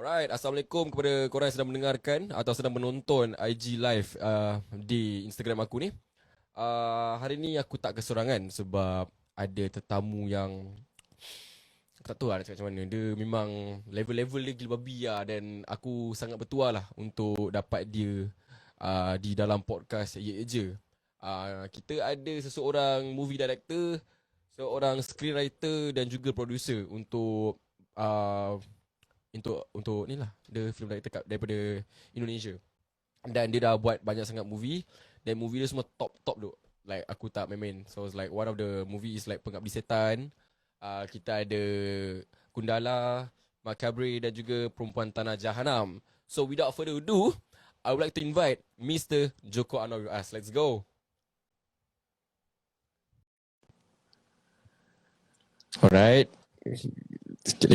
Alright, Assalamualaikum kepada korang yang sedang mendengarkan atau sedang menonton IG Live di Instagram aku ni. Hari ni aku tak kesorangan sebab ada tetamu yang aku tak tahu lah nak cakap macam mana. Dia memang level-level dia gila babi lah, dan aku sangat bertuah lah untuk dapat dia di dalam podcast Ye Je. Kita ada seseorang movie director, seorang screenwriter dan juga producer uh, untuk ni lah, the film director daripada Indonesia. Dan dia dah buat banyak sangat movie, dan movie dia semua top tu. Like aku tak main-main. So it's like one of the movie is like Pengabdi Setan. Kita ada Kundala, Makabre dan juga Perempuan Tanah Jahanam. So without further ado, I would like to invite Mr. Joko Anwar with us. Let's go. Alright. Sikit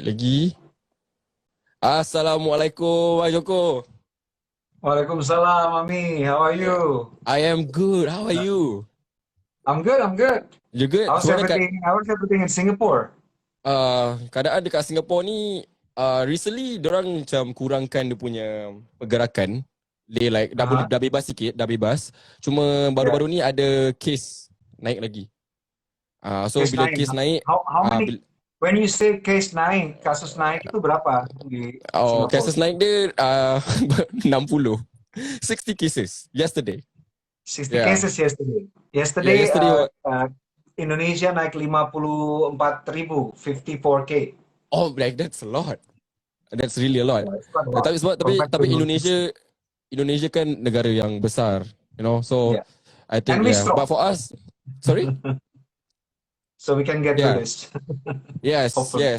lagi. Assalamualaikum, Bang Joko. Waalaikumsalam, Ami. How are you? I am good. How are you? I'm good. You good? How's everything in Singapore? Keadaan dekat Singapura ni recently dorang macam kurangkan dia punya pergerakan. Dia like dah bebas sikit, dah bebas. Cuma baru-baru ni ada case naik lagi. So Case bila naik. case naik, How many? When you say case naik, kasus naik itu berapa di Singapore? cases naik dia 60. 60 cases yesterday. 60 cases yesterday. Yeah, yesterday Indonesia naik 54,000, 54K. Oh, like that's a lot. That's really a lot. Tapi Indonesia kan negara yang besar, you know. So I think but for us, sorry. So we can get through this. Yes.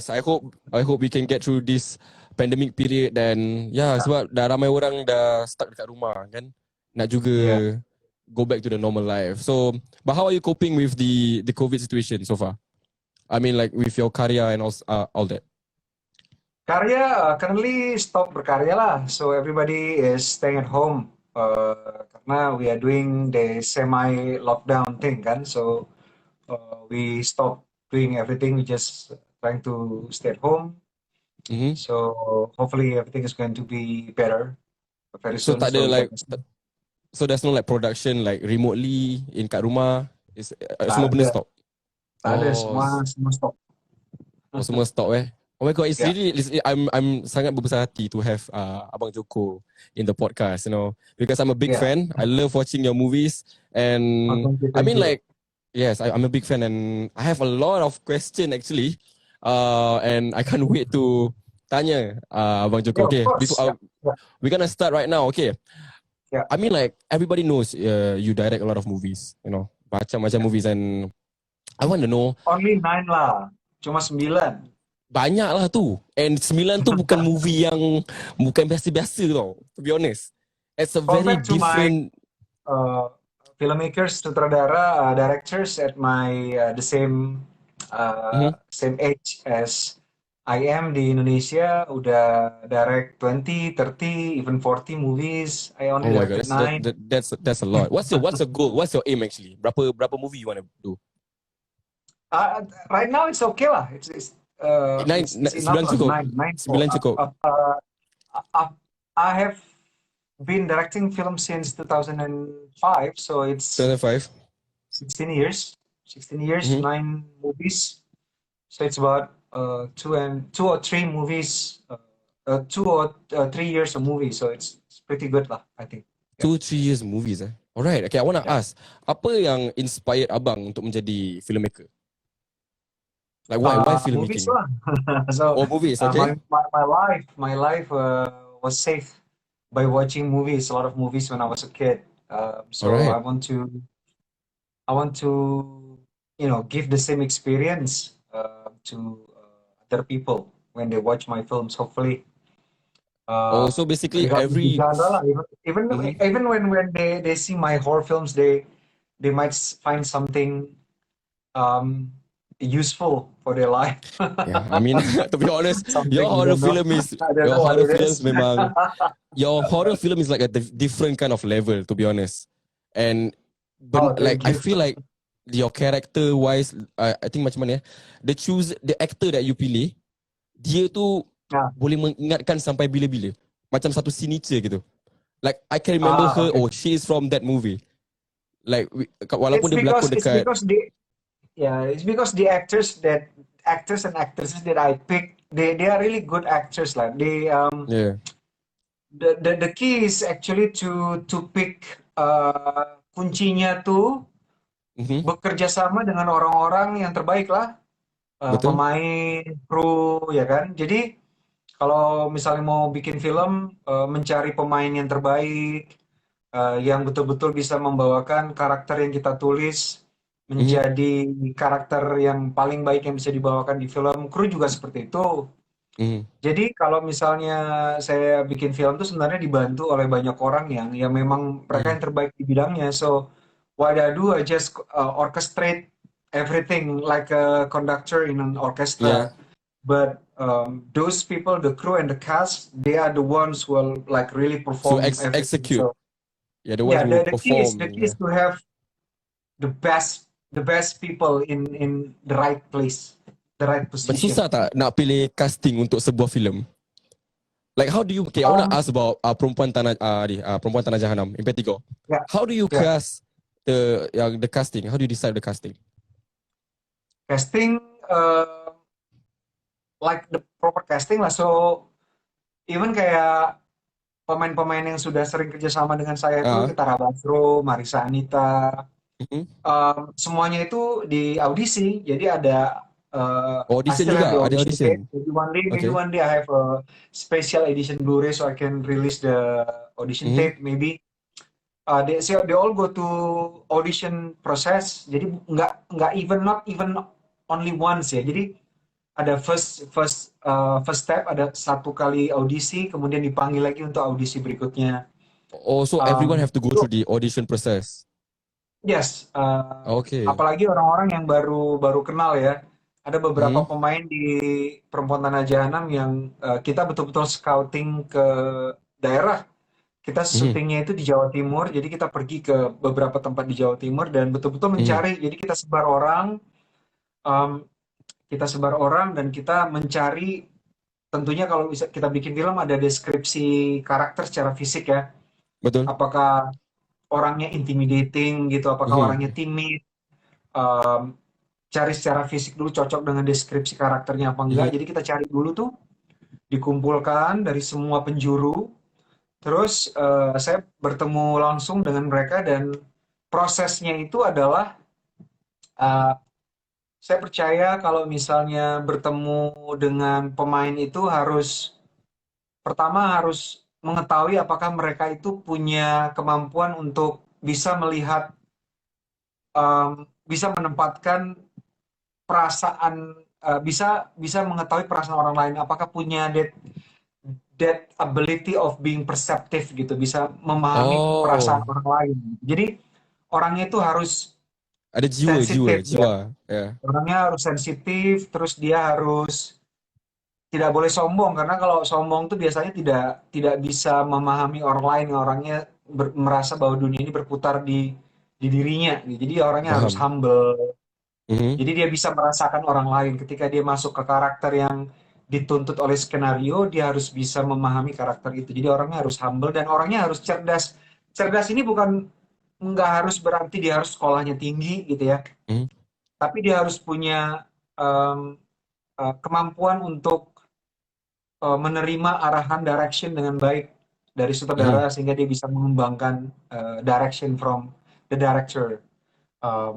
I hope we can get through this pandemic period, dan sebab dah ramai orang dah stuck dekat rumah kan. Nak juga go back to the normal life. So, but how are you coping with the COVID situation so far? I mean, like with your karya and all that. Karya currently stop berkarya lah. So everybody is staying at home karena we are doing the semi lockdown thing kan. So we stop doing everything. We just trying to stay at home. So hopefully everything is going to be better very soon. So there's no like production like remotely in kat rumah. Semua benda stop. Ada, semua stop. Semua stop Oh my god, it's really I'm sangat berbesar hati to have Abang Joko in the podcast, you know, because I'm a big fan. I love watching your movies, and I mean like yes, I'm a big fan, and I have a lot of questions actually, and I can't wait to tanya Abang Joko. Okay, we're gonna start right now. Okay. I mean like everybody knows you direct a lot of movies, you know, macam-macam movies, and I want to know. Only 9 lah, cuma 9. Banyak lah tu. And 9 tu bukan movie yang bukan biasa-biasa tau, to be honest. It's a very different filmmakers, sutradara, directors at my the same same age as I am di Indonesia, udah direct 20, 30, even 40 movies. I only directed 9. That's a lot. What's your goal? What's your aim actually? Berapa movie you want to do? Right now it's okay lah. It's 9 cukup. 9 cukup. I have been directing film since 2005, so it's 2005. 16 years, 9 movies. So it's about 2 or 3 movies, 2 or 3 years of movies. So it's pretty good lah, I think. 2-3 years movies. Alright, okay. I want to ask, apa yang inspired abang untuk menjadi filmmaker? Like why filmmaking? Movies lah. So movies, okay. My life was saved by watching movies. A lot of movies when I was a kid. So I want to give the same experience to other people when they watch my films. Hopefully. So basically even when they see my horror films, they might find something useful for their life. I mean, to be honest, your horror film is like a different kind of level, to be honest. And I feel like your character wise, I think macam mana the actor that you pilih dia tu Nah, boleh mengingatkan sampai bila-bila. Macam satu signature gitu. Like I can remember her, okay. oh she is from that movie. Like walaupun It's dia berlakon because dekat it's because the actors and actresses that I pick, they are really good actors lah. yeah. The key is actually to pick kuncinya tuh Mhm. bekerja sama dengan orang-orang yang terbaik lah. Betul? Pemain, kru, ya kan. Jadi kalau misalnya mau bikin film, mencari pemain yang terbaik, yang betul-betul bisa membawakan karakter yang kita tulis Mhm. menjadi karakter yang paling baik yang bisa dibawakan di film. Kru juga seperti itu. Mhm. Jadi kalau misalnya saya bikin film tuh sebenarnya dibantu oleh banyak orang yang memang mereka Mhm. yang terbaik di bidangnya. So what I do, I just orchestrate everything like a conductor in an orchestra. Yeah. But those people, the crew and the cast, they are the ones who will like really So perform everything. So execute. Yeah, the ones yeah, who the perform. key is Yeah. to have the best people in the right place, the right But position. susah tak nak pilih casting untuk sebuah filem? Like how do you, okay, I want to Um, ask about Perempuan Tanah Jahanam, Impetigo. yeah, How do you yeah. cast the casting? How do you decide the casting? Casting, like the proper casting lah. So even kayak pemain-pemain yang sudah sering kerjasama dengan saya itu Ah, kita Tara Basro, Marisa Anita, mhm. semuanya itu di audisi. Jadi ada I Audition still have the juga, ada audition tape. audition. Maybe Okay. one day I have a special edition Blu-ray so I can release the audition Mhm. tape. Maybe they all go to audition process. Jadi nggak even not even only once ya. Jadi ada first step, ada satu kali audisi, kemudian dipanggil lagi untuk audisi berikutnya. Also, everyone Um, have to go through the audition process. yes, Okay. apalagi orang-orang yang baru baru kenal ya. Ada beberapa Mhm. pemain di Perempuan Tanah Jahanam yang kita betul-betul scouting ke daerah. Kita Mhm. syutingnya itu di Jawa Timur, jadi kita pergi ke beberapa tempat di Jawa Timur dan betul-betul Mhm. mencari. Jadi um, kita sebar orang dan kita mencari. Tentunya kalau bisa kita bikin film ada deskripsi karakter secara fisik ya. Betul. Apakah orangnya intimidating gitu, apakah orangnya Mhm. timid, um, cari secara fisik dulu cocok dengan deskripsi karakternya apa enggak. Mhm. Jadi kita cari dulu tuh, dikumpulkan dari semua penjuru. Terus saya bertemu langsung dengan mereka dan prosesnya itu adalah uh, saya percaya kalau misalnya bertemu dengan pemain itu pertama harus mengetahui apakah mereka itu punya kemampuan untuk bisa melihat, bisa menempatkan perasaan, bisa bisa mengetahui perasaan orang lain. Apakah punya that ability of being perceptive gitu, bisa memahami perasaan Oh, orang lain. Jadi orangnya itu harus ada jiwa, jiwa, sensitif ya. jiwa. Yeah. Orangnya harus sensitif, terus dia harus tidak boleh sombong karena kalau sombong tuh biasanya tidak tidak bisa memahami orang lain, orangnya merasa bahwa dunia ini berputar di dirinya gitu. Jadi orangnya harus Faham. humble. Mhm. Jadi dia bisa merasakan orang lain ketika dia masuk ke karakter yang dituntut oleh skenario, dia harus bisa memahami karakter itu. Jadi orangnya harus humble dan orangnya harus cerdas. Cerdas ini bukan nggak harus berarti dia harus sekolahnya tinggi gitu ya, Mhm. tapi dia harus punya em, kemampuan untuk menerima arahan direction dengan baik dari Mhm. sutradara sehingga dia bisa mengembangkan direction from the director.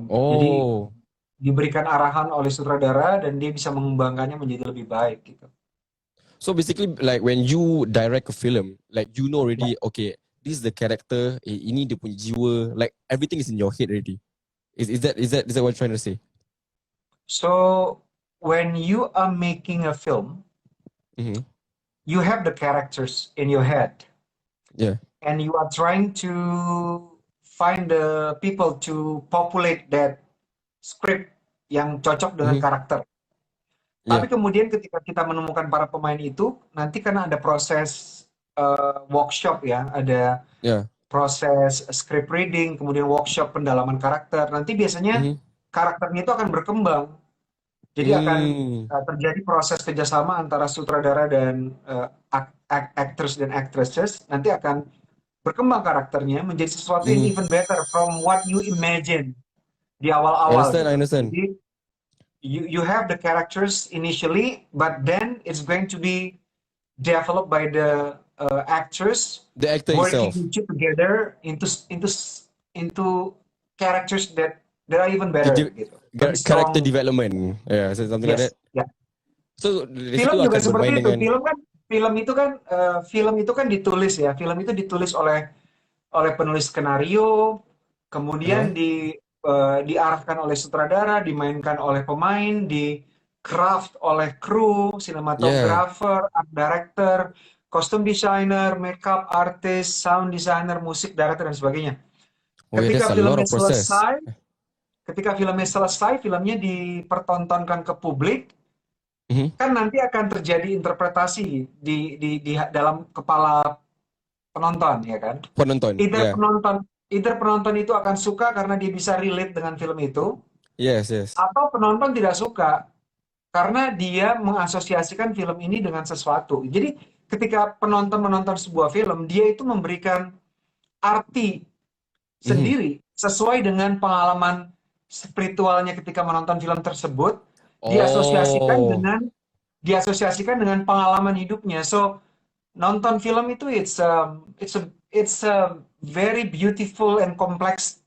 Jadi Oh. diberikan arahan oleh sutradara dan dia bisa mengembangkannya menjadi lebih baik gitu. So basically, like when you direct a film, like you know Ya. already, okay, this is the character, ini dia punya jiwa, like everything is in your head already. Is that what you're trying to say? So when you are making a film, Mm-hmm. you have the characters in your head Yeah. and you are trying to find the people to populate that script yang cocok dengan Mm-hmm. karakter. Tapi Yeah. kemudian ketika kita menemukan para pemain itu, nanti karena ada proses workshop ya, ada Yeah. proses script reading, kemudian workshop pendalaman karakter. Nanti biasanya Mm-hmm. karakternya itu akan berkembang. Jadi akan Hmm. terjadi proses kerjasama antara sutradara dan actors dan actresses. Nanti akan berkembang karakternya menjadi sesuatu yang Hmm. even better from what you imagine di I awal-awal understand. I gitu. understand. Jadi you have the characters initially, but then it's going to be developed by the actors The actor working itself, together into characters that are even the better gitu. Lebih character strong. development, yeah, so something like Yes, that. ya. So dari Film situ juga akan bermain seperti itu. dengan. Film itu kan ditulis ya. Film itu ditulis oleh penulis skenario, Uh-huh. kemudian diarahkan oleh sutradara, dimainkan oleh pemain, di craft oleh kru, Yeah. sinematografer, art director, kostum designer, makeup artist, sound designer, musik director dan sebagainya. Oh yeah, that's Ketika a lot filmnya of process. selesai, ketika filmnya selesai, filmnya dipertontonkan ke publik, Mm-hmm. kan nanti akan terjadi interpretasi di dalam kepala penonton, ya kan? Penonton, Either yeah. penonton either penonton itu akan suka karena dia bisa relate dengan film itu, Yes, yes. atau penonton tidak suka karena dia mengasosiasikan film ini dengan sesuatu. Jadi ketika penonton menonton sebuah film, dia itu memberikan arti Mm-hmm. sendiri sesuai dengan pengalaman spiritualnya ketika menonton film tersebut, diasosiasikan Oh, dengan diasosiasikan dengan pengalaman hidupnya. So nonton film itu it's a very beautiful and complex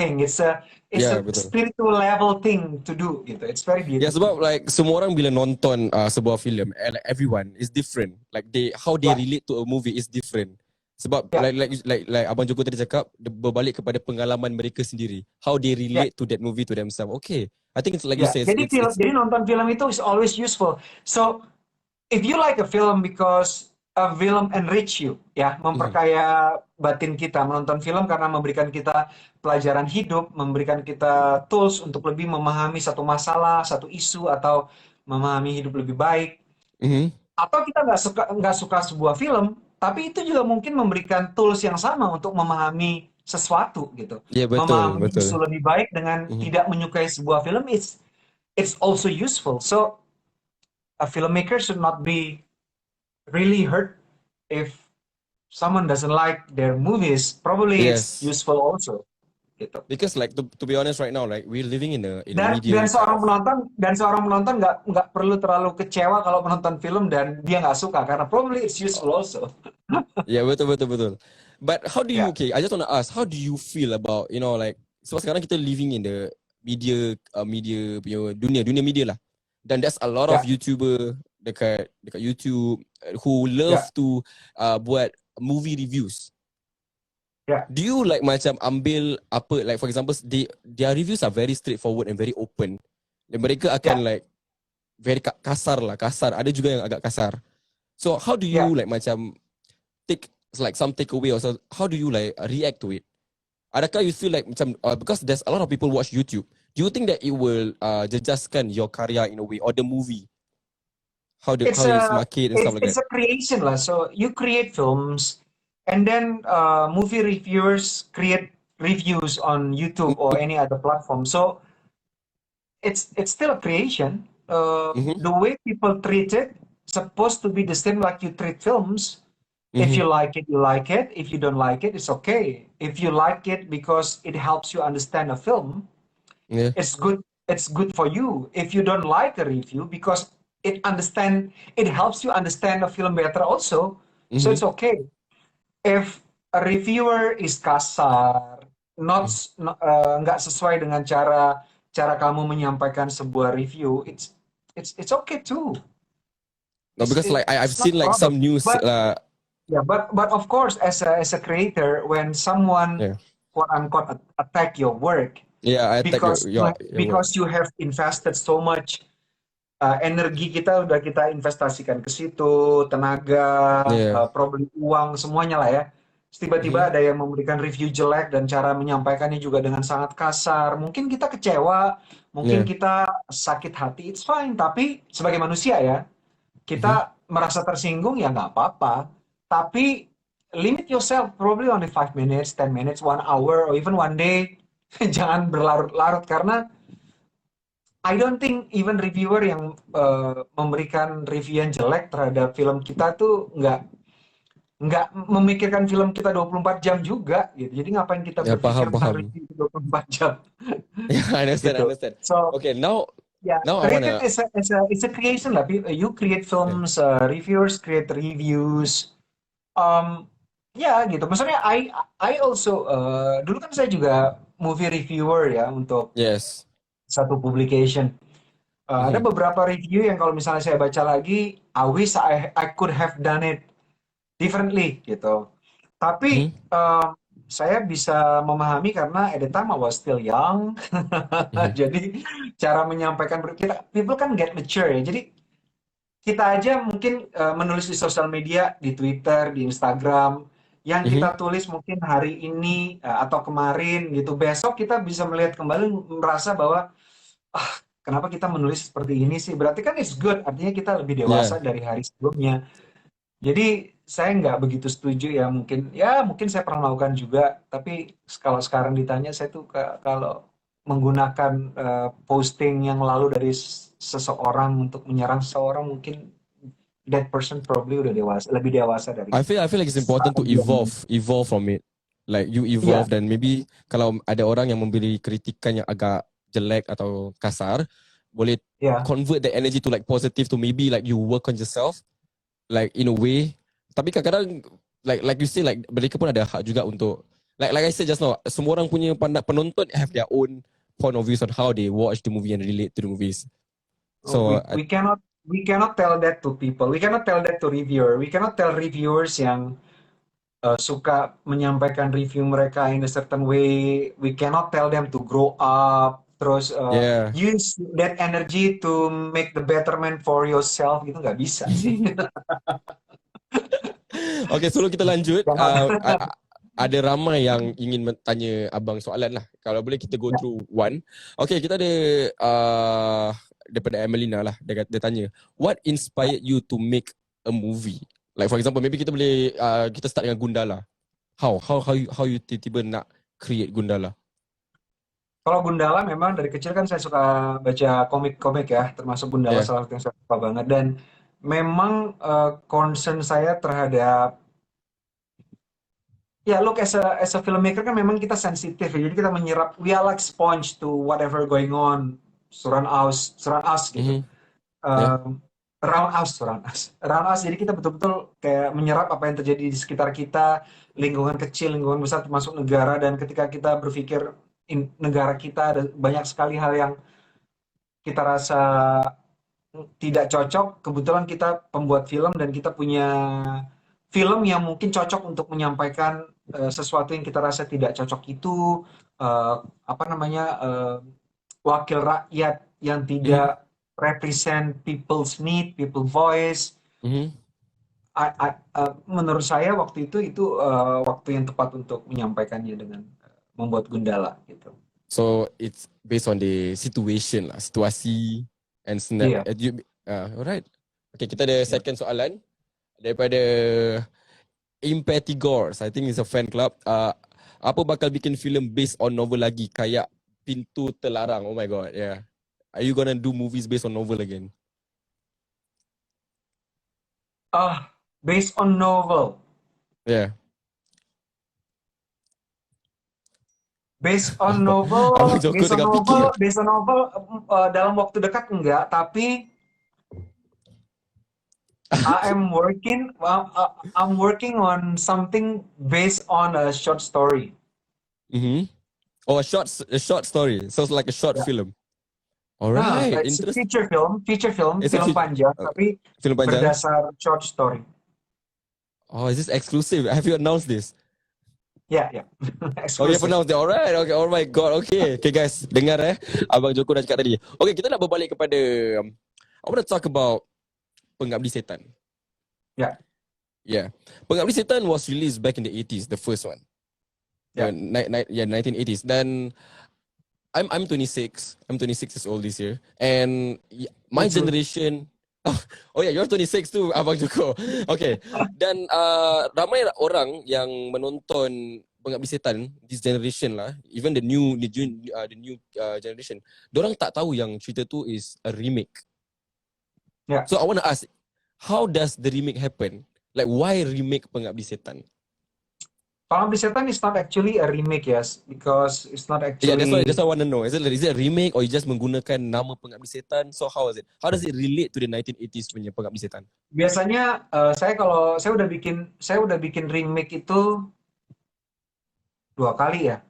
thing. It's a yeah, betul. spiritual level thing to do gitu. It's very Ya beautiful. sebab like semua orang bila nonton sebuah filem, like everyone is different. Like how they Ya, relate to a movie is different. Sebab ya, like Abang Joko tadi cakap, berbalik kepada pengalaman mereka sendiri. How they ya, relate to that movie to themselves. Okay, I think it's like you ya. said, Jadi it's nonton film itu is always useful. So if you like a film because a film enrich you, ya, mhm, memperkaya batin kita, menonton film karena memberikan kita pelajaran hidup, memberikan kita tools untuk lebih memahami satu masalah, satu isu, atau memahami hidup lebih baik. mhm. Atau kita nggak suka sebuah film, tapi itu juga mungkin memberikan tools yang sama untuk memahami sesuatu gitu. Ya betul Memahami betul. isu lebih baik dengan Mhm. tidak menyukai sebuah film, it's also useful. So a filmmaker should not be really hurt if someone doesn't like their movies. Probably it's Yes, useful also gitu. because like to be honest right now, like we're living in a Dan dan media kind seorang of. penonton dan seorang penonton nggak perlu terlalu kecewa kalau menonton film dan dia nggak suka karena probably it's useful also. Ya betul betul betul. But how do you, Ya, okay, I just want to ask, how do you feel about, like, sebab sekarang kita living in the media punya dunia media lah. Dan there's a lot of ya, YouTuber dekat YouTube who love ya, to buat movie reviews. ya, Do you like macam ambil apa, like for example their reviews are very straightforward and very open. Dan mereka akan ya, like very kasar lah, kasar. Ada juga yang agak kasar. So how do you ya. like macam take like some takeaway, or so, how do you like react to it? Adakah you feel like macam because there's a lot of people watch YouTube, do you think that it will jejaskan your karya in a way, or the movie, It's how it's a market and stuff it's, like it's that? a creation lah. So you create films, and then movie reviewers create reviews on YouTube or any other platform. So it's still a creation. Mm-hmm. The way people treat it supposed to be the same like you treat films. If Mm-hmm. you like it, you like it. If you don't like it, it's okay. If you like it because it helps you understand a film, Yeah. it's good. It's good for you. If you don't like a review because it helps you understand a film better also, so Mm-hmm. it's okay. If a reviewer is kasar, nggak sesuai dengan cara cara kamu menyampaikan sebuah review, it's okay too. No, because like I've It's not seen a like problem. some news. But yeah, but of course, as a creator, when someone Yeah, quote unquote attack your work yeah. I attack because your work. you have invested so much energi kita udah kita investasikan ke situ, tenaga, Yeah. probably uang, semuanya lah ya. Terus Mm-hmm. tiba-tiba ada yang memberikan review jelek dan cara menyampaikannya juga dengan sangat kasar. Mungkin kita kecewa, mungkin Yeah. kita sakit hati, it's fine. Tapi sebagai manusia ya, Mm-hmm. kita merasa tersinggung ya nggak apa-apa. Tapi limit yourself probably only 5 minutes, 10 minutes, 1 hour, or even one day. Jangan berlarut-larut karena I don't think even reviewer yang memberikan review yang jelek terhadap film kita tuh nggak memikirkan film kita 24 jam juga gitu. Jadi ngapain kita Ya, berpikir faham, tentang faham. review 24 jam Yeah, I understand, I gitu. understand. So Okay, now yeah, now I created wanna. is a creation lah. You create Yeah. films, reviewers create reviews. Ya gitu. Maksudnya I also dulu kan saya juga movie reviewer ya untuk Yes. satu publication. Ada Mm-hmm. beberapa review yang kalau misalnya saya baca lagi, I wish I could have done it differently gitu. Tapi Mm-hmm. saya bisa memahami karena at the time I was still young. Mm-hmm. Jadi cara menyampaikan kita people kan get mature ya. Jadi kita aja mungkin menulis di sosial media, di Twitter, di Instagram, yang Mm-hmm. kita tulis mungkin hari ini atau kemarin gitu. Besok kita bisa melihat kembali merasa bahwa ah kenapa kita menulis seperti ini sih? Berarti kan it's good, artinya kita lebih Yeah. dewasa dari hari sebelumnya. Jadi saya nggak begitu setuju ya mungkin saya pernah melakukan juga, tapi kalau sekarang ditanya saya tuh kalau menggunakan posting yang lalu dari seseorang untuk menyerang seseorang mungkin that person probably udah dewasa, lebih dewasa dari I feel like it's important saat to dia menulis. evolve from it. Like you Iya, evolve, dan maybe kalau ada orang yang memberi kritikan yang agak jelek atau kasar, boleh iya. convert the energy to like positive, to maybe like you work on yourself like in a way. Tapi kadang-kadang like you say, like mereka pun ada hak juga untuk like I said just now, semua orang punya penonton have their own point of views on how they watch the movie and relate to the movies. Oh, So we cannot tell that to people. We cannot tell that to reviewer. We cannot tell reviewers yang suka menyampaikan review mereka in a certain way. We cannot tell them to grow up, terus yeah. use that energy to make the betterment for yourself gitu nggak bisa sih. Okay, sebelum kita lanjut, Jangan. ada ramai yang ingin tanya abang soalan lah. Kalau boleh kita go Ya, through one. Okay, kita ada daripada Emelina lah. Dia tanya, what inspired you to make a movie? Like for example, maybe kita boleh kita start dengan Gundala. How you tiba-tiba nak create Gundala? Kalau Gundala memang dari kecil kan saya suka baca komik-komik ya, termasuk Gundala Yeah. salah satu yang saya suka banget dan memang concern saya terhadap ya look as a filmmaker kan memang kita sensitif ya. Jadi kita menyerap, we are like sponge to whatever going on surround us gitu. Mm-hmm. Yeah. Around us. Jadi kita betul-betul kayak menyerap apa yang terjadi di sekitar kita, lingkungan kecil, lingkungan besar, termasuk negara. Dan ketika kita berpikir negara kita ada banyak sekali hal yang kita rasa tidak cocok. Kebetulan kita pembuat film dan kita punya film yang mungkin cocok untuk menyampaikan sesuatu yang kita rasa tidak cocok itu apa namanya wakil rakyat yang Mm-hmm. tidak represent people's need, people voice. Mm-hmm. Menurut saya waktu itu waktu yang tepat untuk menyampaikannya dengan membuat Gundala gitu. So it's based on the situation lah, situasi and snap. Iya. Alright. Okay, kita ada second soalan daripada Impetigors. I think it's a fan club. Apa bakal bikin film based on novel lagi kayak Pintu Terlarang? Oh my god, yeah. Are you gonna do movies based on novel again? Based on novel. Yeah. Based on novel, Abang Joko tengah fikir. dalam waktu dekat enggak, tapi I'm working on something based on a short story. Mm-hmm. Oh, a short story. So it's like a short Yeah. film. Alright, It's a interesting. feature film, It's a film panjang, tapi film panjang. berdasar short story. Oh, is this exclusive? Have you announced this? Ya. Oh, you have Eksklusif. announced it. Alright, okay. Oh my god, okay. Okay guys, dengar Abang Joko dah cakap tadi. Okay, kita nak berbalik kepada I want to talk about Pengabdi Setan. Ya. Yeah. Pengabdi Setan was released back in the 80s, the first one. Yeah. 1980s. Dan I'm 26. I'm 26 years old this year. And my Me too. generation. Oh yeah, you're 26 too, Abang Joko. Okay. Dan ramai orang yang menonton Pengabdi Setan this generation lah, even the new generation, dorang tak tahu yang cerita tu is a remake. Yeah. So I want to ask, how does the remake happen? Like why remake Pengabdi Setan? Pengabdi Setan is not actually a remake, yes, because it's not Yeah, that's why actually. I want to know. Is it a remake or you just menggunakan nama Pengabdi Setan? So how is it? How does it relate to the 1980s punya Pengabdi Setan? Biasanya kalau saya udah bikin remake itu 2 kali ya.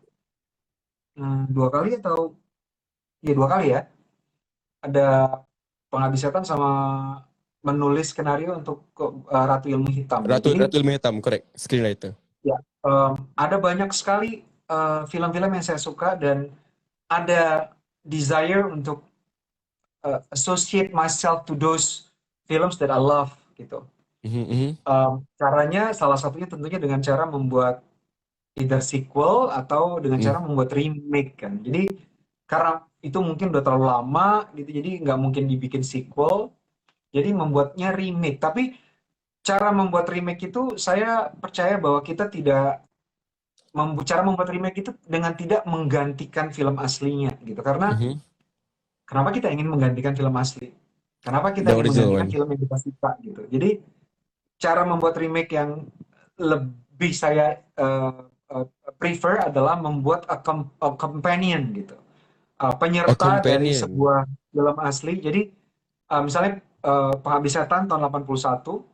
2 kali atau ya 2 kali ya. Ada Pengabdi Setan sama menulis skenario untuk Ratu Ilmu Hitam. Ratu Jadi Ilmu Hitam, correct. Screenwriter. ya, ada banyak sekali film-film yang saya suka dan ada desire untuk associate myself to those films that I love gitu. Caranya salah satunya tentunya dengan cara membuat either sequel atau dengan cara membuat remake kan. Jadi karena itu mungkin udah terlalu lama gitu, jadi nggak mungkin dibikin sequel. Jadi membuatnya remake. Tapi cara membuat remake itu saya percaya bahwa kita tidak cara membuat remake itu dengan tidak menggantikan film aslinya gitu. Karena kenapa kita ingin menggantikan film asli? Kenapa kita The ingin original menggantikan one. film yang kita suka gitu? Jadi cara membuat remake yang lebih saya prefer adalah membuat a companion gitu, A penyerta dari companion. sebuah film asli. Jadi misalnya Pengabdi Setan tahun 81,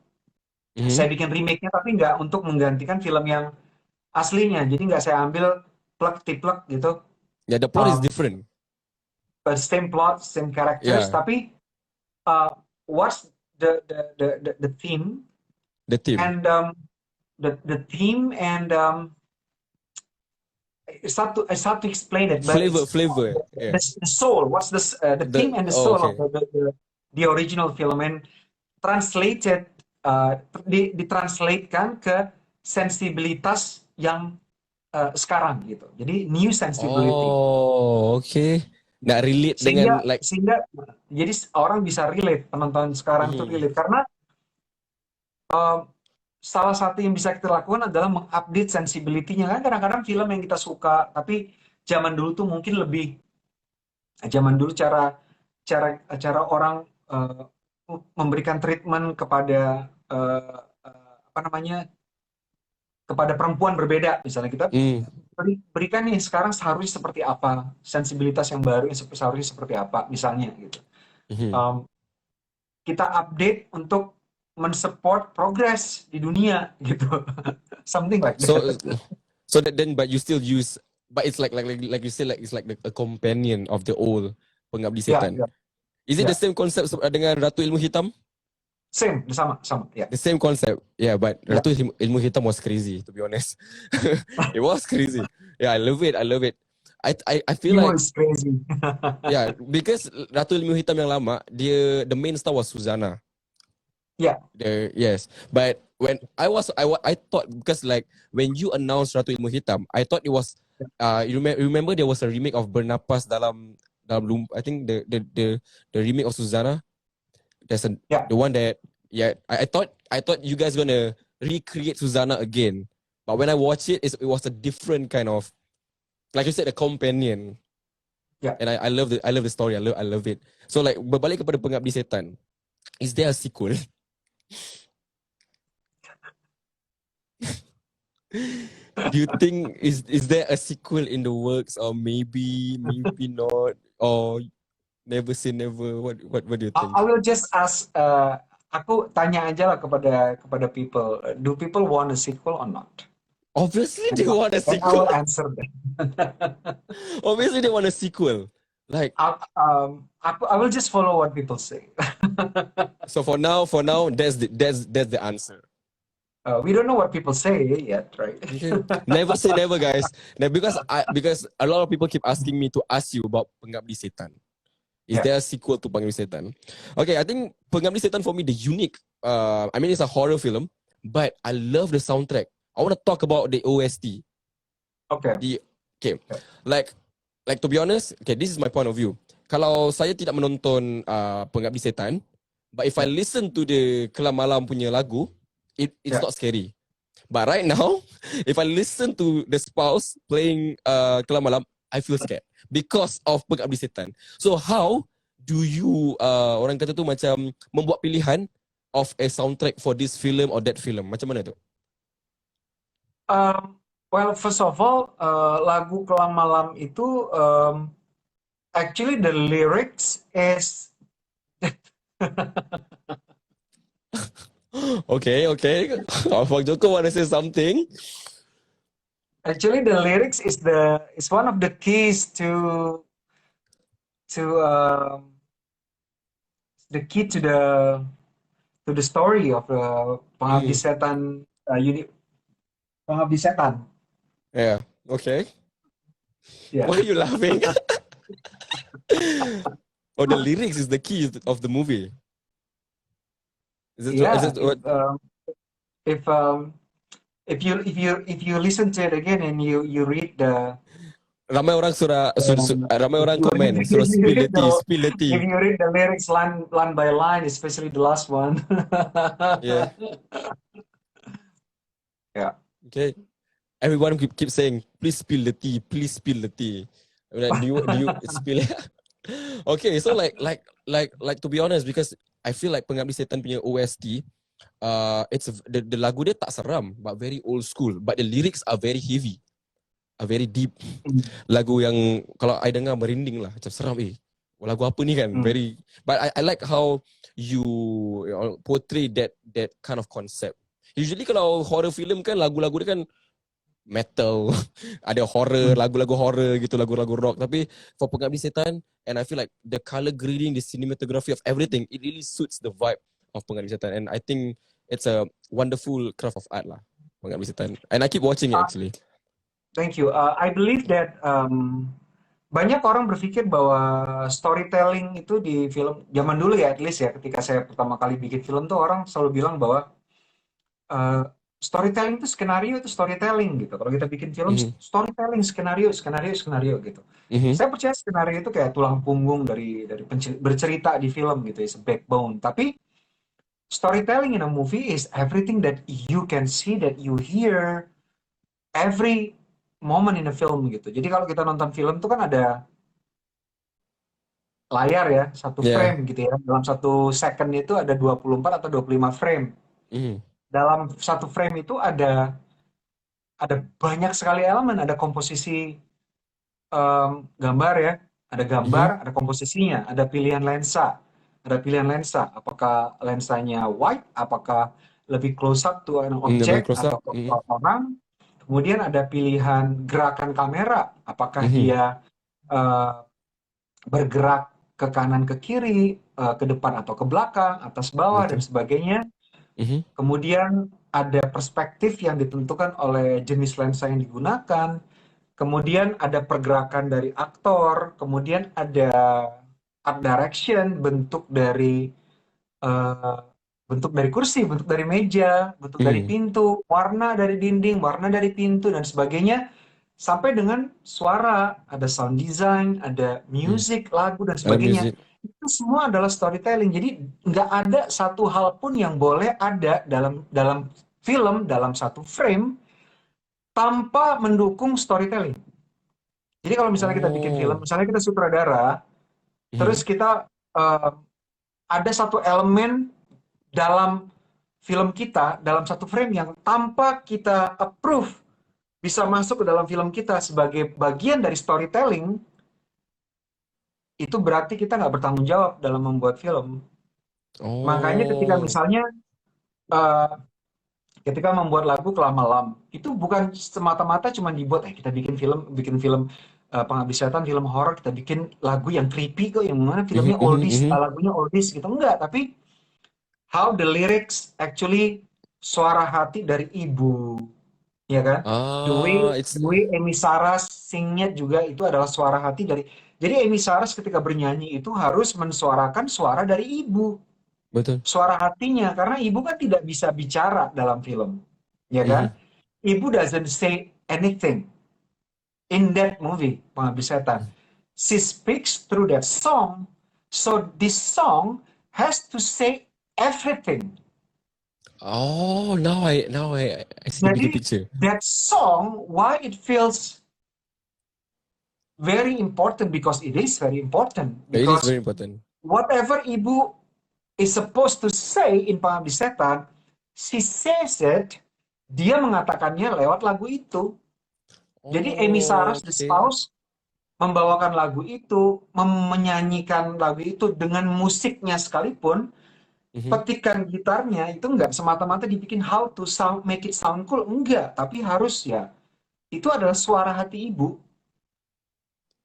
saya bikin remake-nya tapi nggak untuk menggantikan film yang aslinya. Jadi nggak saya ambil plek-tiplek gitu. Yeah, the plot is different. But same plot, same characters, Yeah. tapi what's the theme The theme. and the theme and it's hard to explain it, but Flavor. Yeah. the soul. What's the theme and the soul of the original film, and translated ditranslatekan ke sensibilitas yang sekarang gitu. Jadi new sensibility. Oh, okay. Nak relate dengan like sehingga jadi orang bisa relate, penonton sekarang tuh relate karena salah satu yang bisa kita lakukan adalah mengupdate sensibility-nya kan. Kadang-kadang film yang kita suka tapi zaman dulu tuh mungkin lebih cara orang memberikan treatment kepada kepada perempuan berbeda, misalnya kita berikan nih sekarang seharusnya seperti apa, sensibilitas yang baru yang seharusnya seperti apa misalnya gitu. Kita update untuk mensupport progress di dunia gitu. Something like that. But you still use, but it's like you say, like it's like a companion of the old Pengabdi Setan. Yeah. Is it the same concept dengan Ratu Ilmu Hitam? Sama, yeah. The same concept, yeah. But Ratu Ilmu Hitam was crazy, to be honest. It was crazy. Yeah, I love it. I feel like was crazy. Yeah, because Ratu Ilmu Hitam yang lama, the main star was Suzana. Yeah. Yes, but when I thought, because like when you announced Ratu Ilmu Hitam, I thought it was you remember there was a remake of Bernapas dalam I think the remake of Suzana. There's the one that I thought you guys gonna recreate Suzana again, but when I watched it, it was a different kind of, like you said, a companion. Yeah. And I love the story. I love it. So like berbalik kepada Pengabdi Setan, is there a sequel? Do you think is there a sequel in the works, or maybe not, or never say never? What do you think? I will just ask. Aku tanya aja lah kepada people. Do people want a sequel or not? Obviously they want a And I sequel. will answer them. Obviously they want a sequel. Like I will just follow what people say. so for now, that's the answer. We don't know what people say yet, right? Never say never, guys. Because a lot of people keep asking me to ask you about Pengabdi Setan. Is there a sequel to Pengabdi Setan? Okay, I think Pengabdi Setan for me, the unique. I mean, it's a horror film, but I love the soundtrack. I want to talk about the OST. Okay. Like to be honest, okay, this is my point of view. Kalau saya tidak menonton Pengabdi Setan, but if I listen to the Kelam Malam punya lagu, it's not scary. But right now, if I listen to the spouse playing Kelam Malam, I feel scared because of Pengabdi Setan. So how do you orang kata tu macam membuat pilihan of a soundtrack for this film or that film? Macam mana tu? Well, first of all, lagu Kelam Malam itu actually the lyrics is Okay. Abang Joko want to say something? actually the lyrics is one of the keys to the key to the story of Pengabdi Setan unit Pengabdi Setan. Yeah. Okay. Yeah. Why are you laughing? Oh, the lyrics is the key of the movie. Is it? Yeah. Is it what? If you listen to it again and you read the Ramai orang ramai if orang you read, komen suruh if you read spill the if tea. you read the lyrics line by line, especially the last one. Yeah. Yeah. Okay. Everyone keep saying, please spill the tea, please spill the tea. Like, do you spill it? Okay, so like to be honest, because I feel like Pengabdi Setan punya OST, the lagu dia tak seram, but very old school. But the lyrics are very heavy, are very deep. Lagu yang kalau I dengar merinding lah, macam seram lagu apa ni kan? Very. But I like how you portray that kind of concept. Usually kalau horror film kan lagu-lagu dia kan metal, ada horror, lagu-lagu horror gitu, lagu-lagu rock. Tapi for Pengabdi Setan, and I feel like the color grading, the cinematography of everything, it really suits the vibe of Pengabdi Setan. And I think it's a wonderful craft of art lah, Pengabdi Setan. And I keep watching it actually. Thank you. I believe that banyak orang berpikir bahwa storytelling itu di film zaman dulu ya, at least ya, ketika saya pertama kali bikin film tuh orang selalu bilang bahwa storytelling itu storytelling gitu. Kalau kita bikin film, storytelling, skenario gitu. Saya percaya skenario itu kayak tulang punggung dari bercerita di film gitu, is a backbone. Tapi storytelling in a movie is everything that you can see, that you hear, every moment in a film gitu. Jadi kalau kita nonton film tuh kan ada layar ya, satu frame gitu ya. Dalam 1 second itu ada 24 atau 25 frame. Dalam 1 frame itu ada banyak sekali elemen, ada komposisi gambar ya, ada gambar, ada komposisinya, ada pilihan lensa. Apakah lensanya wide, apakah lebih close up to an object atau orang. Kemudian ada pilihan gerakan kamera, apakah dia bergerak ke kanan, ke kiri, ke depan atau ke belakang, atas bawah, dan sebagainya. Kemudian ada perspektif yang ditentukan oleh jenis lensa yang digunakan. Kemudian ada pergerakan dari aktor. Kemudian ada art direction, bentuk dari kursi, bentuk dari meja, bentuk dari pintu, warna dari dinding, warna dari pintu, dan sebagainya. Sampai dengan suara, ada sound design, ada music, lagu, dan sebagainya. Itu semua adalah storytelling. Jadi nggak ada satu hal pun yang boleh ada dalam film, dalam 1 frame, tanpa mendukung storytelling. Jadi kalau misalnya kita bikin film, misalnya kita sutradara, terus kita ada satu elemen dalam film kita, dalam 1 frame yang tanpa kita approve, bisa masuk ke dalam film kita sebagai bagian dari storytelling, itu berarti kita nggak bertanggung jawab dalam membuat film. Makanya ketika misalnya ketika membuat lagu Kelam Malam, itu bukan semata-mata cuma dibuat, kita bikin film Pengabdi Setan, film horor, kita bikin lagu yang creepy kok, yang mana filmnya oldies, lagunya oldies gitu. Enggak, tapi how the lyrics actually suara hati dari ibu, ya kan? The way Amy Saras singnya juga itu adalah suara hati dari. Jadi Amy Saras ketika bernyanyi itu harus mensuarakan suara dari ibu. Betul. Suara hatinya, karena ibu kan tidak bisa bicara dalam film, ya kan? Ibu doesn't say anything in that movie, Pengabdi Setan. She speaks through that song, so this song has to say everything. Oh, now I see the bigger Jadi picture. that song, why it feels very important, because it is very important, It is very because important. whatever Ibu is supposed to say in Pengabdi Setan, she says it, dia mengatakannya lewat lagu itu. Jadi Amy Oh, Saras, the okay. spouse, membawakan lagu itu, menyanyikan lagu itu dengan musiknya sekalipun, Mm-hmm. petikan gitarnya itu nggak semata-mata dibikin how to sound, make it sound cool, enggak, tapi harus ya, itu adalah suara hati ibu.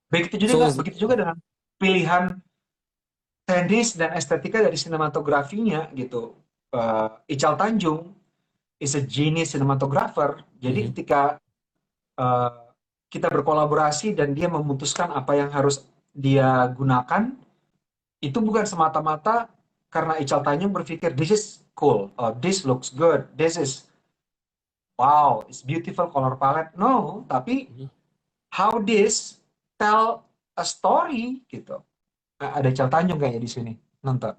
So, Begitu juga dengan pilihan teknis dan estetika dari sinematografinya gitu. Ical Tanjung is a genius cinematographer. Jadi mhm. ketika uh, kita berkolaborasi dan dia memutuskan apa yang harus dia gunakan, itu bukan semata-mata karena Ical Tanjung berpikir this is cool, this looks good, this is wow, it's beautiful color palette. No, tapi Mhm. how this tell a story gitu. Nah, ada Ical Tanjung kayaknya di sini nonton.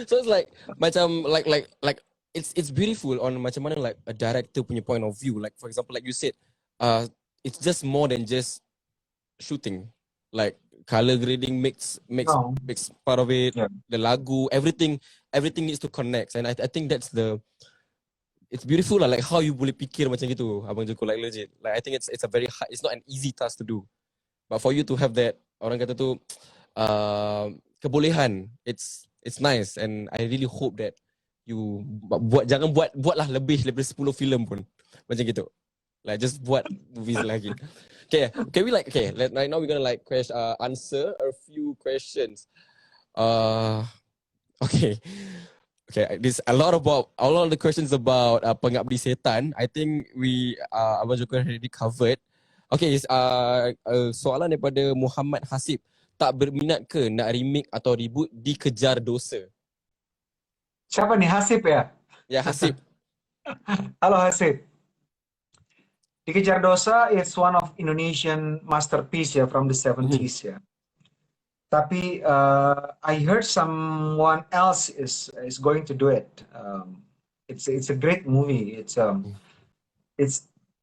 So it's like macam like it's beautiful on macam mana like a director punya point of view. Like for example, like you said, uh, it's just more than just shooting. Like color grading No, makes part of it. yeah. The lagu, everything needs to connect. And I think that's it's beautiful lah. Like how you boleh fikir macam gitu, Abang Joko. Like legit. Like I think it's a very hard, it's not an easy task to do. But for you to have that, orang kata tu, kebolehan, it's nice, and I really hope that you jangan buatlah lebih daripada 10 filem pun macam gitu. Like just buat movies lagi. Okay, right now we're gonna like answer a few questions. Uh, okay. Okay, this a lot of the questions about Pengabdi Setan. I think Abang Joko already covered. Okay, soalan daripada Muhammad Hasib. Tak berminat ke nak remake atau reboot Dikejar Dosa? Siapa nih, Hasib ya? Ya, Hasib. Halo Hasib. Dikejar Dosa is one of Indonesian masterpiece ya from the Mhm. 70s ya. Tapi I heard someone else is going to do it. It's a great movie. It's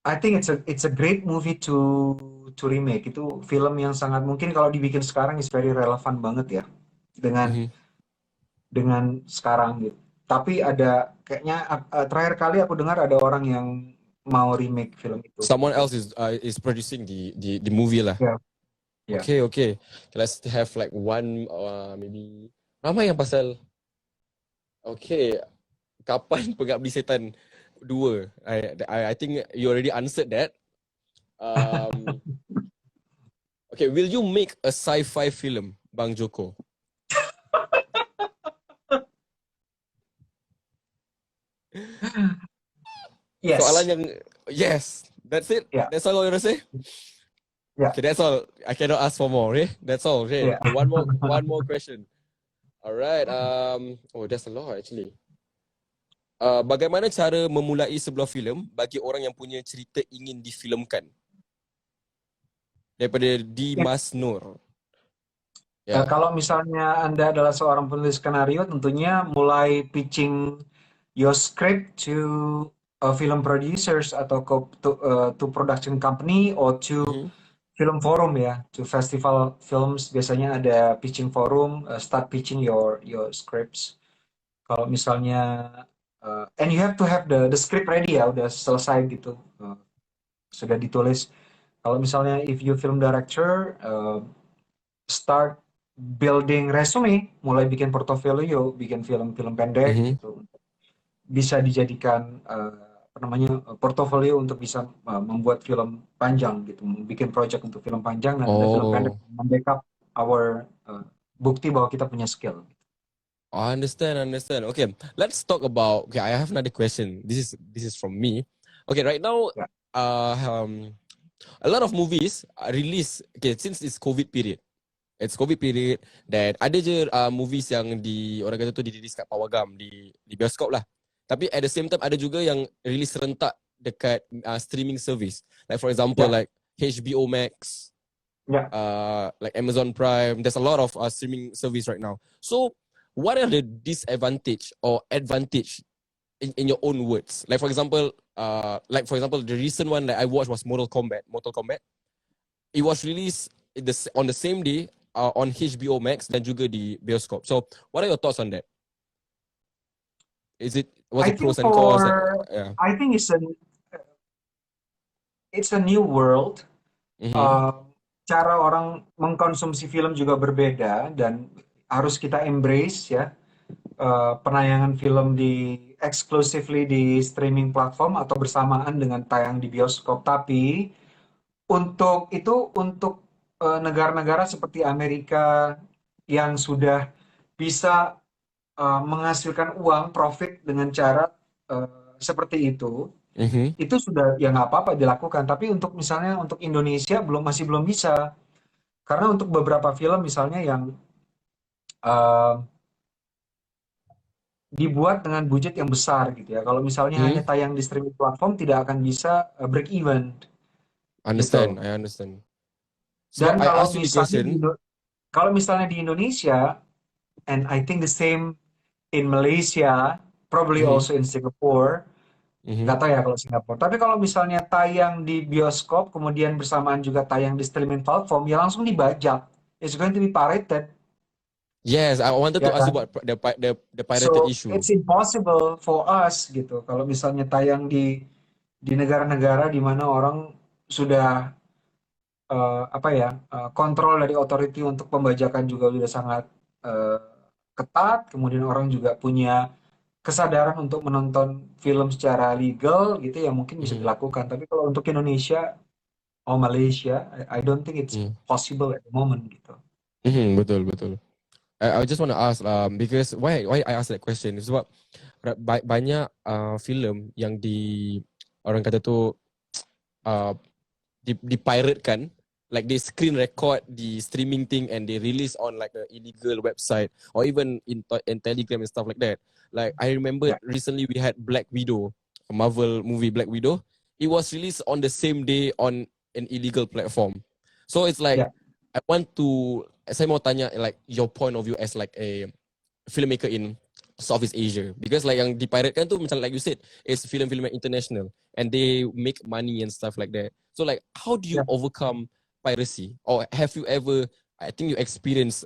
I think it's a great movie to remake. Itu film yang sangat mungkin kalau dibikin sekarang is very relevan banget ya dengan Mhm. dengan sekarang gitu. Tapi ada kayaknya terakhir kali aku dengar ada orang yang mau remake film itu Someone gitu. else is producing the movie lah. Ya, ya. Okay. Let's have like one maybe ramai yang pasal okay, kapan Pengabdi Setan 2? I think you already answered that. Um, okay, will you make a sci-fi film, Bang Joko? Soalan Yes. yang yes, that's it. Ya, That's all you want to say. ya, Okay, that's all. I cannot ask for more. Okay, that's all. Okay, ya. okay. One more question. All right. Oh, that's a lot actually. Bagaimana cara memulai sebuah filem bagi orang yang punya cerita ingin difilmkan? Daripada Dimas Nur. Ya. Kalau misalnya Anda adalah seorang penulis skenario, tentunya mulai pitching your script to film producers atau to production company or to Mhm. film forum ya, to festival films biasanya ada pitching forum, start pitching your scripts. Kalau misalnya and you have to have the script ready ya, udah selesai gitu, sudah ditulis. Kalau misalnya if you film director, start building resume, mulai bikin portofolio, bikin film-film pendek Mhm. gitu, bisa dijadikan apa namanya portofolio untuk bisa membuat film panjang gitu, bikin project untuk film panjang dan ada film pendek Oh, membackup our bukti bahwa kita punya skill. I understand. Okay, let's talk about. Okay, I have another question. This is from me. Okay, right now, Ya, uh, um, a lot of movies are released. Okay, since it's COVID period. It's COVID period dan ada je movies yang orang kata tu di-release kat Pawagam di bioskop lah. Tapi at the same time ada juga yang release serentak dekat streaming service. Like for example ya, like HBO Max, ya. like Amazon Prime. There's a lot of streaming service right now. So what are the disadvantage or advantage in your own words? Like for example, the recent one that I watched was Mortal Kombat. Mortal Kombat. It was released on the same day on HBO Max dan juga di bioskop. So, what are your thoughts on that? Was I it think pros and cons? Yeah. I think it's a new world. Mm-hmm. Uh, Cara orang mengkonsumsi film juga berbeda dan harus kita embrace ya. Penayangan film exclusively di streaming platform atau bersamaan dengan tayang di bioskop. Tapi untuk negara-negara seperti Amerika yang sudah bisa menghasilkan uang profit dengan cara seperti Mm-hmm. itu sudah ya nggak apa-apa dilakukan. Tapi untuk misalnya untuk Indonesia masih belum bisa karena untuk beberapa film misalnya yang eh, dibuat dengan budget yang besar gitu ya. Kalau misalnya hanya Mm-hmm. tayang di streaming platform tidak akan bisa break even gitu. I understand. Dan Sebab I asked you the question. kalau misalnya di Indonesia, and I think the same in Malaysia, probably Mm-hmm. also in Singapore, Mm-hmm. nggak tahu ya kalau Singapura. Tapi kalau misalnya tayang di bioskop, kemudian bersamaan juga tayang di streaming platform, ya langsung dibajak. It's going to be pirated, Yes, I wanted ya to ask you kan? about the pirated So issue. it's impossible for us gitu. Kalau misalnya tayang di negara-negara di mana orang sudah apa ya kontrol dari authority untuk pembajakan juga sudah sangat eh, ketat. Kemudian orang juga punya kesadaran untuk menonton film secara legal gitu ya mungkin bisa Mm-hmm. dilakukan. Tapi kalau untuk Indonesia or Malaysia, I don't think it's Mm-hmm. possible at the moment gitu. Mm-hmm. Betul, betul. I just want to ask because why I ask that question is sebab banyak filem yang orang kata tu uh, dipiratekan, like they screen record the streaming thing and they release on like a illegal website or even in Telegram and stuff like that. Like I remember Ya, recently we had Black Widow, a Marvel movie Black Widow. It was released on the same day on an illegal platform. So it's like ya, saya mau tanya like your point of view as like a filmmaker in Southeast Asia, because like yang dipiratekan tu macam like you said, it's film-film yang international and they make money and stuff like that. So like how do you ya. overcome piracy, or have you ever, I think you experienced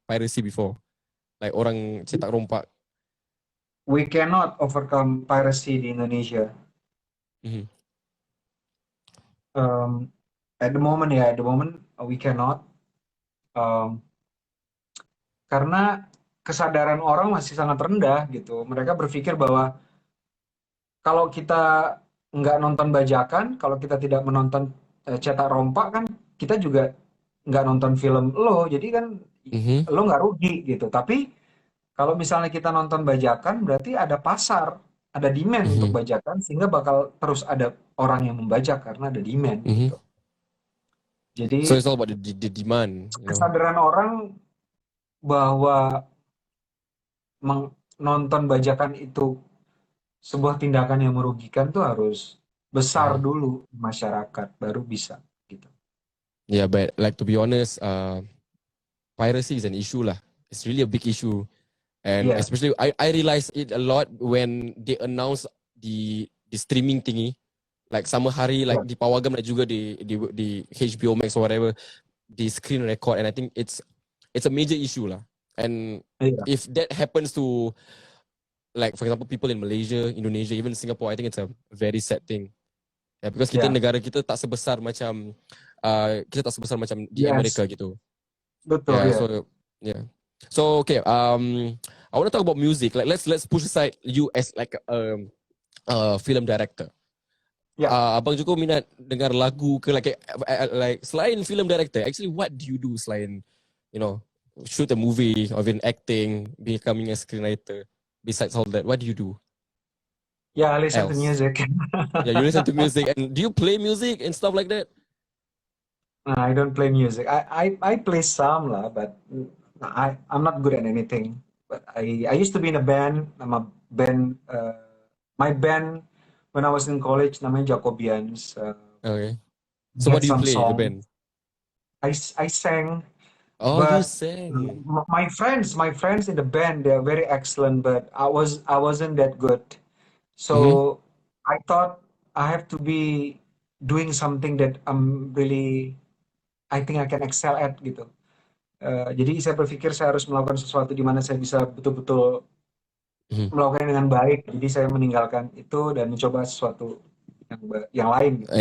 piracy before, like orang cetak rompak? We cannot overcome piracy di Indonesia. Mhm. Um, at the moment we cannot. Um, karena kesadaran orang masih sangat rendah gitu. Mereka berpikir bahwa kalau kita nggak nonton bajakan, kalau kita tidak menonton cetak rompak kan kita juga nggak nonton film lo, jadi kan Mhm. lo nggak rugi gitu. Tapi kalau misalnya kita nonton bajakan, berarti ada pasar, ada demand untuk Mhm. bajakan, sehingga bakal terus ada orang yang membajak karena ada demand Mhm. gitu. So Jadi it's all about the demand, you know. kesadaran orang bahwa menonton bajakan itu sebuah tindakan yang merugikan tuh harus besar Mhm. dulu di masyarakat baru bisa gitu. Yeah, but like to be honest, piracy is an issue lah. It's really a big issue. And Iya, especially, I realized it a lot when they announce the streaming thingy. Like sama hari, like iya, di Pawagam dan juga di HBO Max or whatever, the screen record. And I think it's a major issue lah. And iya, if that happens to, like for example, people in Malaysia, Indonesia, even Singapore, I think it's a very sad thing. Yeah, because iya. negara kita tak sebesar macam di Yes, Amerika gitu. betul Yeah, ya. so yeah. So okay, I want to talk about music. Like let's push aside you as like a film director. Ya, Abang juga minat dengar lagu ke like selain film director, actually what do you do selain, you know, shoot a movie or even acting, becoming a screenwriter? Besides all that, what do you do ya, I listen to else? music. Yeah, you listen to music and do you play music and stuff like that? Nah, I don't play music. I play some lah, but I'm not good at anything. But I used to be in a band. I'm a band. My band when I was in college namanya Jacobians. Okay. We So what had do you some play in the song. band? I sang. Oh, you But sang. my friends in the band, they are very excellent, but I wasn't that good. Mm-hmm. So I thought I have to be doing something that I think I can excel at gitu. Jadi saya berpikir saya harus melakukan sesuatu di mana saya bisa betul-betul Mm-hmm. melakukannya dengan baik. Jadi saya meninggalkan itu dan mencoba sesuatu yang lain gitu.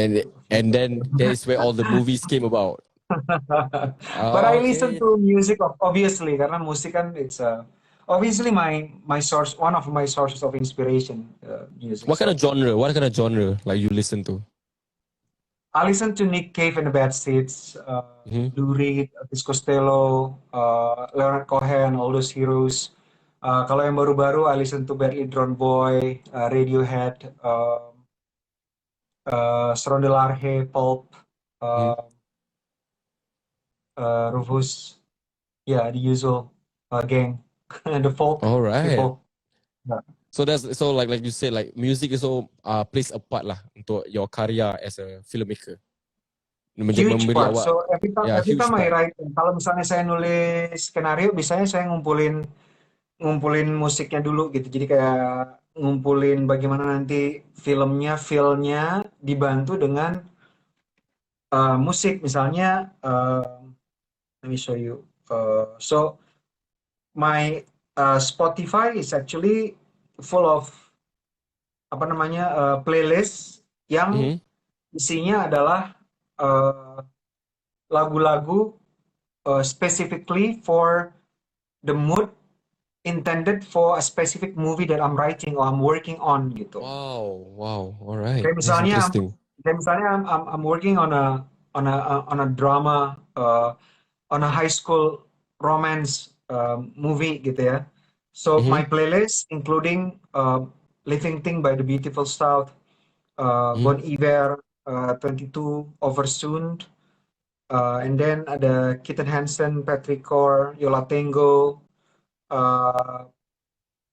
And then that is where all the movies came about. But I listen Okay. to music obviously karena musik kan obviously my source, one of my sources of inspiration, music. What kind So of genre? What kind of genre like you listen to? I listen to Nick Cave and the Bad Seeds, Mm-hmm. Lou Reed, Elvis Costello, Leonard Cohen, all those heroes. Kalau yang baru-baru, I listen to Badly Drawn Boy, Radiohead, Seronde Large, Pulp, Mm-hmm. uh, Rufus, yeah, the usual gang, and the folk All right. people. Yeah. So that's so like you said, like music also plays a part lah untuk your karya as a filmmaker. Huge Memberi part. awak So every huge time I part. write, kalau misalnya saya nulis skenario, biasanya saya ngumpulin musiknya dulu gitu. Jadi kayak ngumpulin bagaimana nanti feel-nya dibantu dengan musik. Misalnya, let me show you. So my Spotify is actually full of apa namanya playlist yang Mm-hmm. isinya adalah uh, lagu-lagu specifically for the mood intended for a specific movie that I'm writing or I'm working on gitu. Wow, wow. All right. Kayak That's misalnya, interesting. I'm working on a drama, on a high school romance movie gitu ya. So Mm-hmm. my playlist including Living Thing by the Beautiful South, Mm-hmm. Bon Iver, 22 Oversoon, and then ada Kitten Hansen, Patrick Core, Yola Tengo, uh,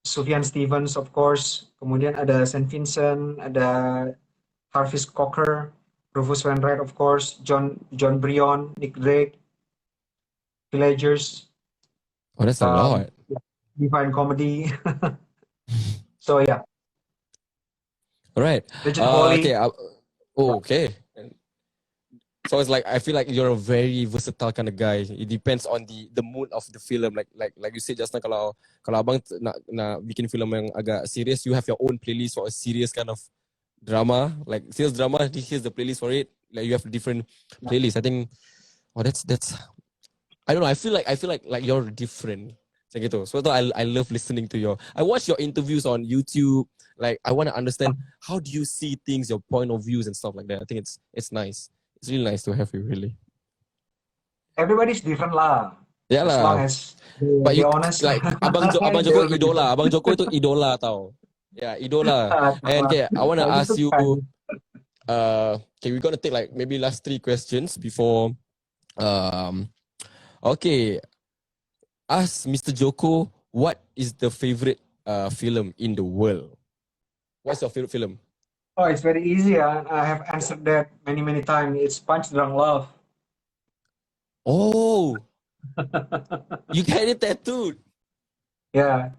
Sufjan Stevens of course, kemudian ada Saint Vincent, ada Harvey Cocker, Rufus Wainwright of course, John Brion, Nick Drake, Villagers, Oh, that's a um, lot. Divine Comedy. So yeah, All right. Richard Hawley. Okay. Oh, okay. So it's like I feel like you're a very versatile kind of guy. It depends on the mood of the film. Like you said just now, kalau abang nak bikin film yang agak serious, you have your own playlist for a serious kind of drama, like serious drama. Here's the playlist for it. Like you have different playlists. I think. Oh, that's. I don't know. I feel like you're different. Macam gitu. So I love listening to I watch your interviews on YouTube. Like I want to understand how do you see things, your point of views and stuff like that. I think it's nice. It's really nice to have you, really. Everybody's different lah. Yeah As long lah. as But they you honest, like Abang they Joko will be idola. different. Abang Joko itu idola tau. Yeah, idola. And okay, I want to Gitu ask you. kan. Okay, we're gonna take like maybe last 3 questions before. Um. Okay, ask Mr. Joko, what is the favorite film in the world? What's your favorite film? Oh, it's very easy. I have answered that many times. It's Punch Drunk Love. Oh, you get it tattooed. Yeah,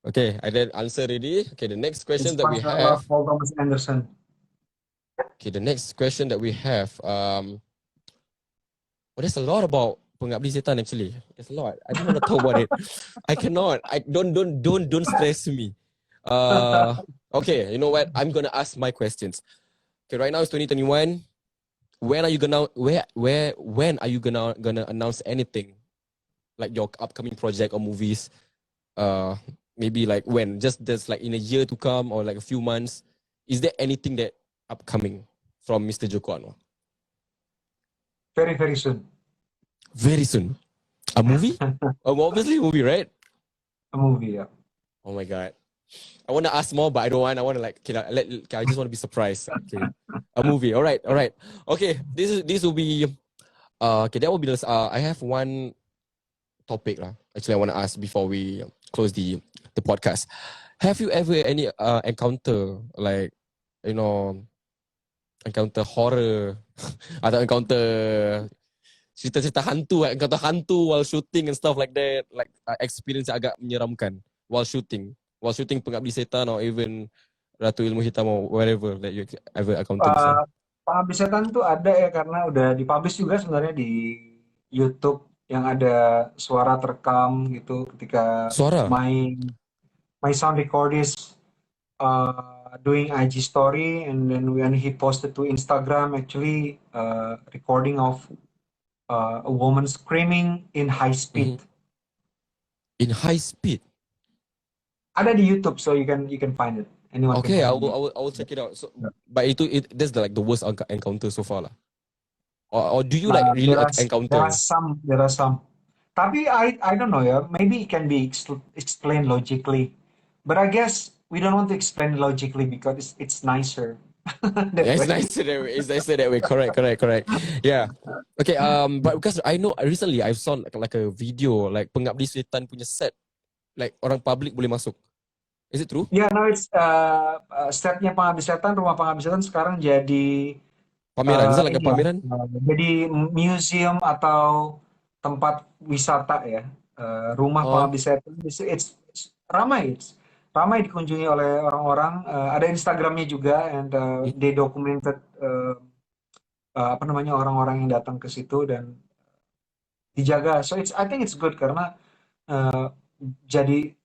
Okay, I did answer already. Okay, the next it's question that we Punch Drunk Love, have. Paul Thomas Anderson. Okay, the next question that we have. Oh, there's a lot about Pengabdi Setan actually. There's a lot. I don't want to talk about it. I cannot. I don't stress me. Okay, you know what? I'm gonna ask my questions. Okay, right now it's 2021. When are you gonna when are you gonna announce anything like your upcoming project or movies? Maybe like when? Just like in a year to come or like a few months. Is there anything that upcoming from Mr. Joko Anwar? Very soon. Very soon. A movie? Obviously a movie, right? A movie, yeah. Oh my god. I want to ask more, but I don't want. I want to like, I just want to be surprised. Okay, a movie. All right. Okay, this will be. Okay, that will be. I have one topic lah. Actually, I want to ask before we close the podcast. Have you ever any encounter like, you know, encounter horror atau encounter cerita-cerita hantu, kau tahu hantu while shooting and stuff like that, like experience yang agak menyeramkan while shooting Pengabdi Setan or even Ratu Ilmu Hitam or whatever that you ever encounter before. Uh, Pengabdi Setan tuh ada ya karena udah dipublish juga sebenarnya di YouTube yang ada suara terekam gitu ketika Suara. my sound recordist doing IG story, and then when he posted to Instagram, actually recording of a woman screaming in high speed. Mhm. In high speed. Ada di YouTube, so you can find it. Anyone can Okay, find I it. will, I will, I will check it out. So, but that's the worst encounter so far lah. Or do you like really There are encounter? some. Tapi I don't know ya. Maybe it can be explained logically, but I guess we don't want to explain logically because it's nicer that Yeah, it's way. nicer that way. It's nicer that way. Correct. Yeah. Okay. But because I know recently I saw like a video like Pengabdi Setan punya set, like orang public boleh masuk. Is it true? Ya, now it's setnya Pengabdi Setan, rumah Pengabdi Setan sekarang jadi Pameran. Is that like a ini ya, pameran? jadi museum atau tempat wisata ya. Rumah Oh. Pengabdi Setan, ramai, ramai dikunjungi oleh orang-orang. Ada Instagramnya juga, and they documented apa namanya orang-orang yang datang ke situ dan dijaga. So I think it's good karena uh, jadi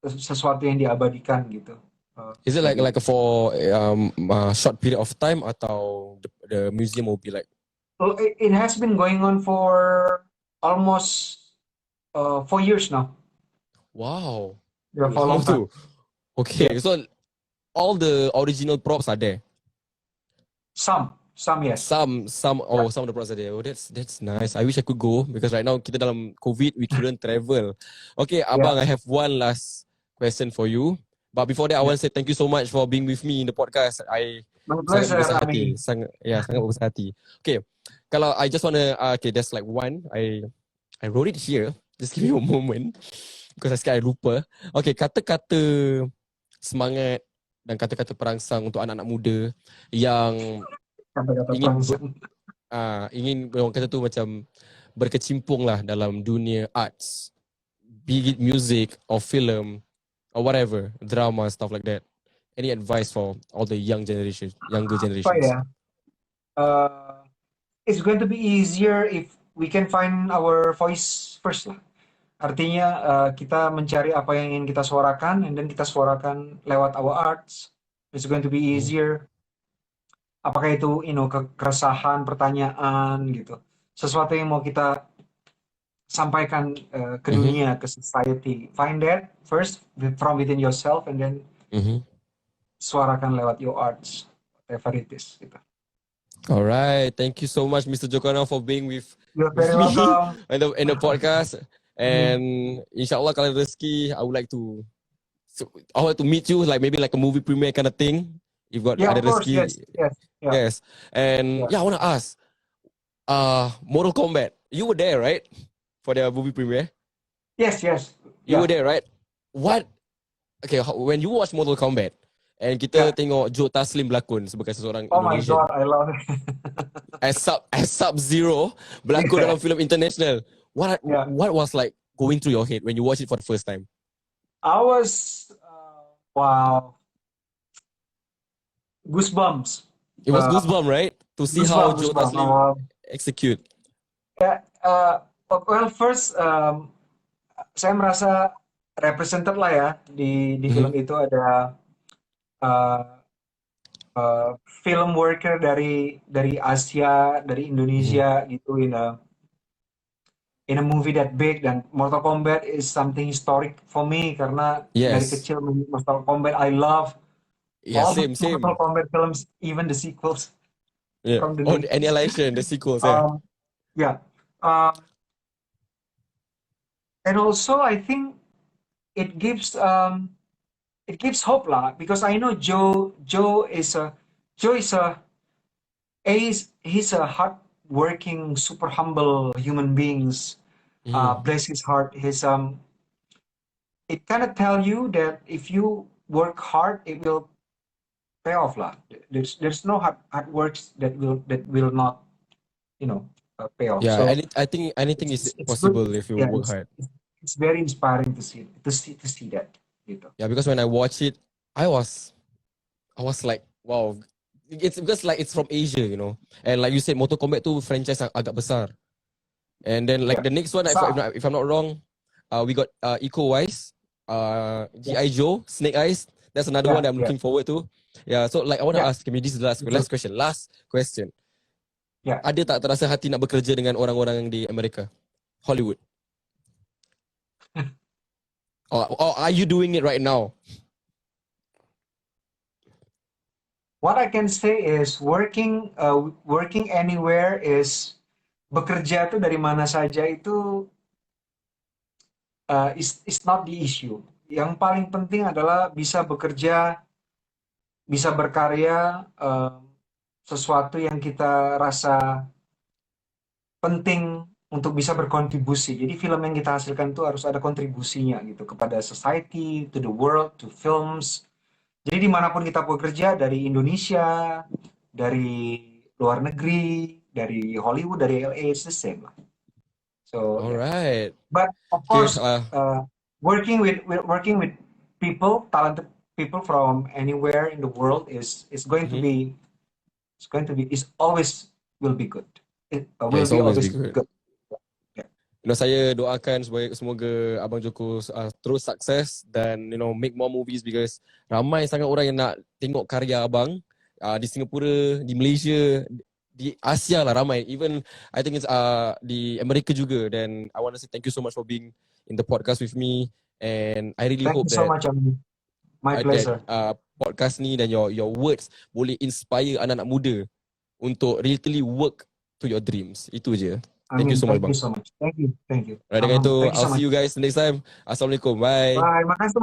sesuatu yang diabadikan gitu. Is it Jadi like for short period of time atau the museum will be like well, it has been going on for almost 4 years now. wow, Ya, for a lama long time. tu. Okay, so all the original props are there. Some yes. Some of the props are there. Oh, that's nice. I wish I could go because right now kita dalam COVID, we couldn't travel. Okay, Abang, I have one last question for you. But before that, I want to say thank you so much for being with me in the podcast. I My sangat pleasure, berbesar Rami. hati. Sangat berbesar hati. Okay, kalau I just want to, okay, there's like one. I wrote it here. Just give me a moment because I scared I lupa. Okay, kata-kata semangat dan kata-kata perangsang untuk anak-anak muda yang Kata-kata ingin perangsang. ingin orang kata tu macam berkecimpung lah dalam dunia arts, be it music or film or whatever, drama, stuff like that. Any advice for all the younger Apa generations? ya? It's going to be easier if we can find our voice first lah. Artinya kita mencari apa yang ingin kita suarakan, and then kita suarakan lewat our arts. It's going to be easier. Apakah itu, keresahan, pertanyaan gitu, sesuatu yang mau kita sampaikan ke dunia, ke society. Find that first from within yourself, and then suarakan lewat your arts, whatever it is. Gitu. Alright, thank you so much, Mr. Jokano, for being with You're very me welcome. in the podcast. And inshallah, kalau rezeki, I would like to meet you, like maybe like a movie premiere kind of thing. You've got Yeah, ada of course. rezeki. Yes. And I want to ask, Mortal Kombat, you were there, right? For the movie premiere? Yes. You were there, right? What? Okay, when you watch Mortal Kombat, and kita tengok Joe Taslim berlakon sebagai seseorang Indonesian. Oh my God, I love it. As Sub-Zero berlakon dalam film international. What was like going through your head when you watched it for the first time? I was, wow, goosebumps. It was goosebumps, right? To see how Joe Taslim execute. Well, first, saya merasa represented lah ya di film itu. Ada film worker dari Asia, dari Indonesia gitu, in a movie that big. Dan Mortal Kombat is something historic for me karena dari kecil Mortal Kombat I love. All same. Mortal Kombat films, even the sequels. From the Annihilation, the sequels. And also I think it gives hope lah, because I know Joe is a he's a hard-working, super humble human beings. Bless his heart. It kind of tell you that if you work hard, it will pay off lah. There's no hard works that will not, payoff. Yeah, So I think anything is it's good. possible if you Yeah, work hard. it's very inspiring to see that gitu. Yeah, because when I watched it, I was I was like, wow. It's because like it's from Asia, you know. And like you said, Mortal Kombat tu franchise yang agak besar. And then like Ya, the next one, besar. if I'm not wrong, we got Eco Wise, Ya, GI Joe, Snake Eyes. That's another one ya, that I'm ya, looking forward to. Yeah, so like I want to ya, ask, maybe this is the betul. last question. Ya. Ada tak terasa hati nak bekerja dengan orang-orang di Amerika, Hollywood? Or are you doing it right now? What I can say is working anywhere is bekerja tuh dari mana saja itu is not the issue. Yang paling penting adalah bisa bekerja, bisa berkarya, sesuatu yang kita rasa penting untuk bisa berkontribusi. Jadi film yang kita hasilkan itu harus ada kontribusinya gitu kepada society, to the world, to films. Jadi dimanapun kita bekerja, dari Indonesia, dari luar negeri, dari Hollywood, dari LA, it's the same lah. So yeah. Alright. But of Okay. course, working with people, talented people from anywhere in the world is going to be is always will be good. It will It's be always always be good. good. Saya doakan semoga Abang Joko terus sukses dan make more movies because ramai sangat orang yang nak tengok karya Abang di Singapura, di Malaysia, di Asia lah ramai. Even I think it's di Amerika juga. Dan I want to say thank you so much for being in the podcast with me, and I really Thank hope you so that much, Ami. My pleasure. podcast ni dan your words boleh inspire anak-anak muda untuk really work to your dreams. Itu je. Thank you so much, Bang. Thank you so much. Thank you. Dengan itu, Thank you so I'll see much. you guys next time. Assalamualaikum. Bye. Bye. Makasih.